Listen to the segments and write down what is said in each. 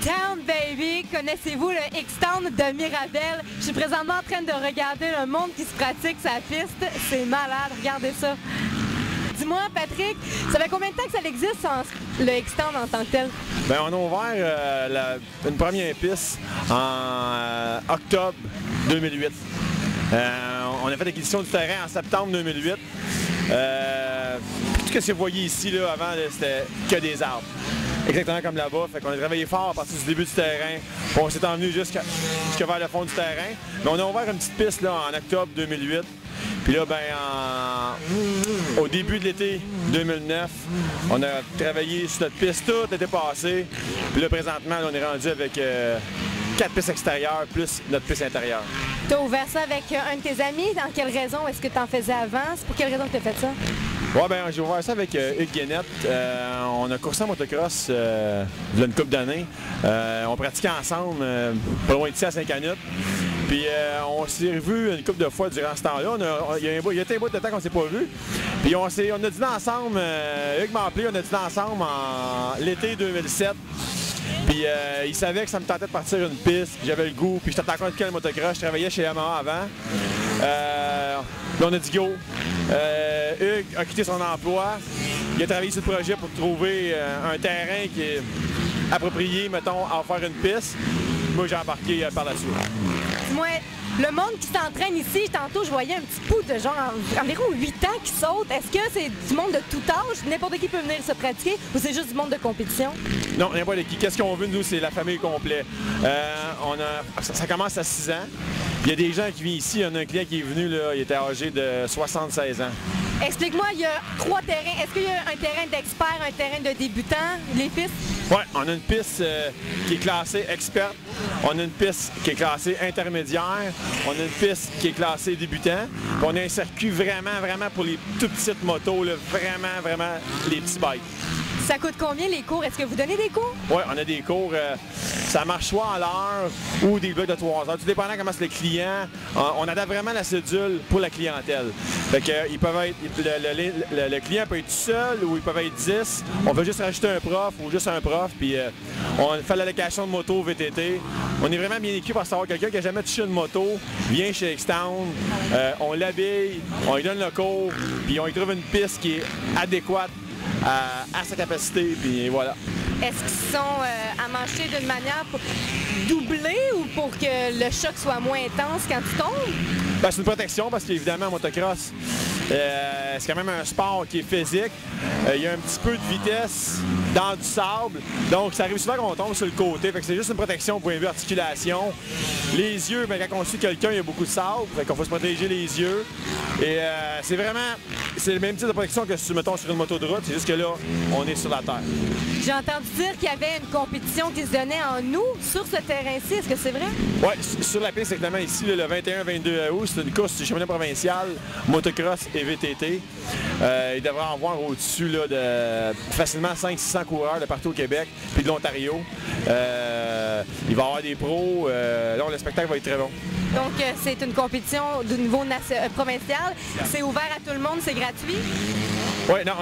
X-Town, baby! Connaissez-vous le X-Town de Mirabel? Je suis présentement en train de regarder le monde qui se pratique sa piste. C'est malade, regardez ça. Dis-moi, Patrick, ça fait combien de temps que ça existe, le X-Town en tant que tel? Bien, on a ouvert une première piste en octobre 2008. On a fait l'acquisition du terrain en septembre 2008. Tout ce que vous voyez ici, là, avant, c'était que des arbres. Exactement comme là-bas. Fait qu'on a travaillé fort à partir du début du terrain. Puis on s'est envenu jusqu'à vers le fond du terrain. Mais on a ouvert une petite piste là, en octobre 2008. Puis là, ben, au début de l'été 2009, on a travaillé sur notre piste toute l'été passé. Puis là, présentement, là, on est rendu avec 4 pistes extérieures plus notre piste intérieure. Tu as ouvert ça avec un de tes amis. Dans quelle raison est-ce que tu en faisais avant? C'est pour quelle raison que tu as fait ça? Ouais, ben, j'ai ouvert ça avec Hugues Guénette. On a coursé en motocross il y a une couple d'années. On pratiquait ensemble, pas loin d'ici à Saint-Canute. Puis on s'est revus une couple de fois durant ce temps-là. Il y a été un bout de temps qu'on ne s'est pas vus. Puis on a dîné ensemble, Hugues m'a appelé, on a dîné ensemble en l'été 2007. Puis il savait que ça me tentait de partir une piste, j'avais le goût, puis j'étais encore le motocross, je travaillais chez Yamaha avant. Là, on a dit go. Hugues a quitté son emploi, il a travaillé sur le projet pour trouver un terrain qui est approprié, mettons, à faire une piste. Moi, j'ai embarqué par la suite. Dis-moi, le monde qui s'entraîne ici, tantôt, je voyais un petit bout de genre environ 8 ans qui saute. Est-ce que c'est du monde de tout âge? N'importe qui peut venir se pratiquer ou c'est juste du monde de compétition? Non, n'importe qui. Qu'est-ce qu'on veut, nous, c'est la famille complète. Ça commence à 6 ans. Il y a des gens qui viennent ici. Il y en a un client qui est venu, là, il était âgé de 76 ans. Explique-moi, il y a 3 terrains. Est-ce qu'il y a un terrain d'expert, un terrain de débutant, les pistes? Oui, on a une piste qui est classée experte. On a une piste qui est classée intermédiaire. On a une piste qui est classée débutant. Puis on a un circuit vraiment pour les tout petites motos, là, vraiment les petits bikes. Ça coûte combien les cours? Est-ce que vous donnez des cours? Oui, on a des cours. Ça marche soit à l'heure ou des blocs de 3 heures. Tout dépendant comment c'est le client. On adapte vraiment la cédule pour la clientèle. Fait que, ils peuvent être, le client peut être seul ou ils peuvent être 10. On veut juste rajouter un prof ou juste un prof. Puis on fait l'allocation de moto VTT. On est vraiment bien équipé pour savoir quelqu'un qui n'a jamais touché une moto, vient chez X-Town, on l'habille, on lui donne le cours, puis on lui trouve une piste qui est adéquate à sa capacité, puis voilà. Est-ce qu'ils sont amanchés d'une manière pour doubler ou pour que le choc soit moins intense quand tu tombes? Ben, c'est une protection parce qu'évidemment, en motocross, c'est quand même un sport qui est physique. Il y a un petit peu de vitesse dans du sable, donc ça arrive souvent qu'on tombe sur le côté. Fait que c'est juste une protection pour une articulation. Les yeux, ben, quand on suit quelqu'un, il y a beaucoup de sable, fait qu'on faut se protéger les yeux. Et c'est le même type de protection que si, mettons, sur une moto de route, c'est juste que là, on est sur la terre. J'ai entendu dire qu'il y avait une compétition qui se donnait en août sur ce terrain-ci. Est-ce que c'est vrai? Oui, sur la piste exactement ici, le 21-22 août, c'est une course du championnat provincial, motocross et VTT. Il devrait en voir au-dessus là, de facilement 500-600 coureurs de partout au Québec, puis de l'Ontario. Il va y avoir des pros. Là, le spectacle va être très bon. Donc, c'est une compétition de niveau provincial. C'est ouvert à tout le monde, c'est gratuit? Oui, non,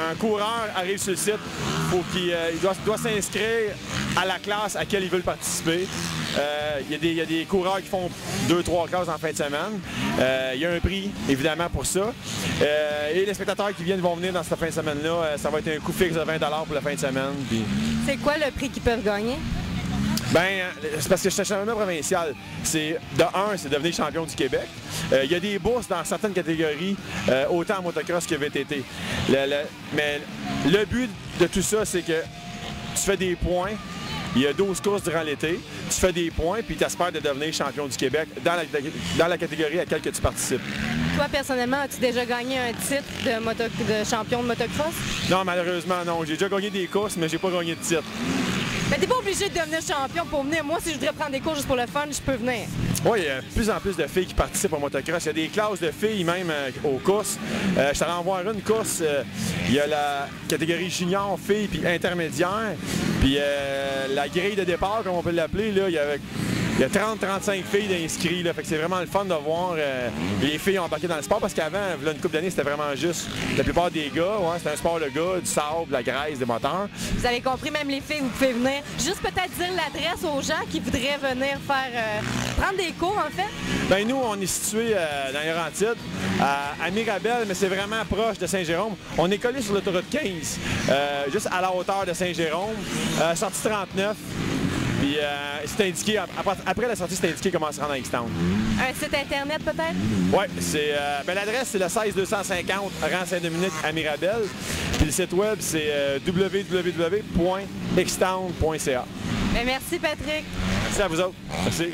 un coureur arrive sur le site, il doit s'inscrire à la classe à laquelle ils veulent participer. Il y a des coureurs qui font 2-3 classes en fin de semaine. Il y a un prix, évidemment, pour ça. Et les spectateurs qui vont venir dans cette fin de semaine-là, ça va être un coût fixe de 20 $ pour la fin de semaine. Puis... C'est quoi le prix qu'ils peuvent gagner? Bien, c'est parce que je suis championnat provincial. C'est devenir champion du Québec. Il y a des bourses dans certaines catégories, autant en motocross que VTT. Mais le but de tout ça, c'est que tu fais des points. Il y a 12 courses durant l'été. Tu fais des points, puis tu espères de devenir champion du Québec dans la catégorie à laquelle tu participes. Toi, personnellement, as-tu déjà gagné un titre de champion de motocross? Non, malheureusement, non. J'ai déjà gagné des courses, mais j'ai pas gagné de titre. Mais t'es pas obligé de devenir champion pour venir. Moi, si je voudrais prendre des cours juste pour le fun, je peux venir. Oui, il y a de plus en plus de filles qui participent au motocross. Il y a des classes de filles même aux courses. Je suis allé en voir une course. Il y a la catégorie junior, filles, puis intermédiaire. Puis la grille de départ, comme on peut l'appeler, là, il y avait Il y a 30-35 filles inscrites, là, fait que c'est vraiment le fun de voir les filles embarquer dans le sport parce qu'avant, une couple d'années, c'était vraiment juste la plupart des gars, ouais, c'était un sport de gars, du sable, de la graisse, des moteurs. Vous avez compris, même les filles, vous pouvez venir. Juste peut-être dire l'adresse aux gens qui voudraient venir faire prendre des cours, en fait. Ben nous, on est situé dans les Laurentides, à Mirabel, mais c'est vraiment proche de Saint-Jérôme. On est collé sur l'autoroute 15, juste à la hauteur de Saint-Jérôme, sortie 39. Puis c'est indiqué, après la sortie, c'est indiqué comment se rendre à X-Town. Un site internet peut-être? Oui, c'est l'adresse, c'est le 16250 rang Saint-Dominique à Mirabel. Puis le site web, c'est www.xtown.ca. Merci Patrick. Merci à vous autres. Merci.